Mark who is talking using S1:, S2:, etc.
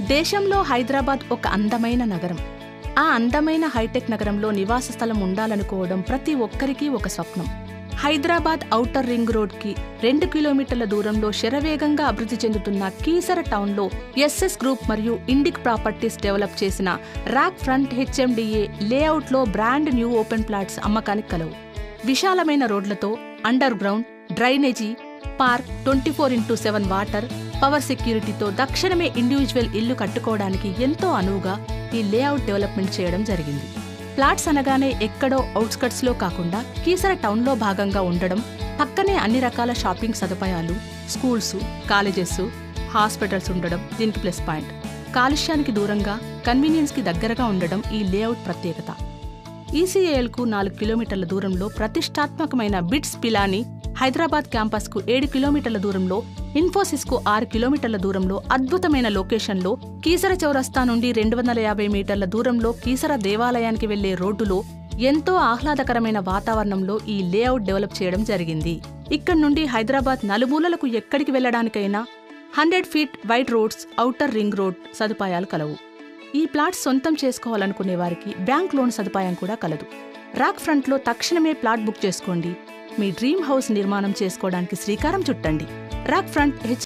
S1: దేశంలో హైదరాబాద్ ఒక అందమైన నగరం. ఆ అందమైన హైటెక్ నగరంలో నివాస స్థలం ఉండాలనుకోవడం ప్రతి ఒక్కరికీ ఒక స్వప్నం. హైదరాబాద్ ఔటర్ రింగ్ రోడ్కి 2 కిలోమీటర్ల దూరంలో శరవేగంగా అభివృద్ధి చెందుతున్న కీసర టౌన్లో ఎస్ఎస్ గ్రూప్ మరియు ఇండిక్ ప్రాపర్టీస్ డెవలప్ చేసిన రాక్ ఫ్రంట్ హెచ్ఎండిఏ లేఅవుట్లో బ్రాండ్ న్యూ ఓపెన్ ప్లాట్స్ అమ్మకానికి కలవు. విశాలమైన రోడ్లతో, underground, drainage, park, 24x7 water, power సెక్యూరిటీతో దక్షిణమే ఇండివిజువల్ ఇల్లు కట్టుకోవడానికి ఎంతో అనువుగా ఈ లేఅవుట్ డెవలప్మెంట్ చేయడం జరిగింది. ప్లాట్స్ అనగానే ఎక్కడో ఔట్స్కట్స్లో కాకుండా కీసర టౌన్లో భాగంగా ఉండడం, పక్కనే అన్ని రకాల షాపింగ్ సదుపాయాలు, స్కూల్స్, కాలేజెస్, హాస్పిటల్స్ ఉండడం దీనికి ప్లస్ పాయింట్. కాలుష్యానికి దూరంగా, కన్వీనియన్స్కి దగ్గరగా ఉండడం ఈ లేఅవుట్ ప్రత్యేకత. ఈసీఏఎల్కు 4 కిలోమీటర్ల దూరంలో ప్రతిష్టాత్మకమైన బిట్స్ పిలాని, హైదరాబాద్ క్యాంపస్కు 7 కిలోమీటర్ల దూరంలో, ఇన్ఫోసిస్కు 6 కిలోమీటర్ల దూరంలో అద్భుతమైన లొకేషన్లో, కీసర చౌరస్తా నుండి 250 మీటర్ల దూరంలో కీసర దేవాలయానికి వెళ్లే రోడ్డులో, ఎంతో ఆహ్లాదకరమైన వాతావరణంలో ఈ లేఅవుట్ డెవలప్ చేయడం జరిగింది. ఇక్కడి నుండి హైదరాబాద్ నలుమూలలకు ఎక్కడికి వెళ్లడానికైనా 100 feet wide roads, outer ring road సదుపాయాలు కలవు. ఈ ప్లాట్స్ సొంతం చేసుకోవాలనుకునే వారికి బ్యాంక్ లోన్ సదుపాయం కూడా కలదు. రాక్ ఫ్రంట్లో తక్షణమే ప్లాట్ బుక్ చేసుకోండి. మీ డ్రీమ్ హౌస్ నిర్మాణం చేసుకోవడానికి శ్రీకారం చుట్టండి. Rock front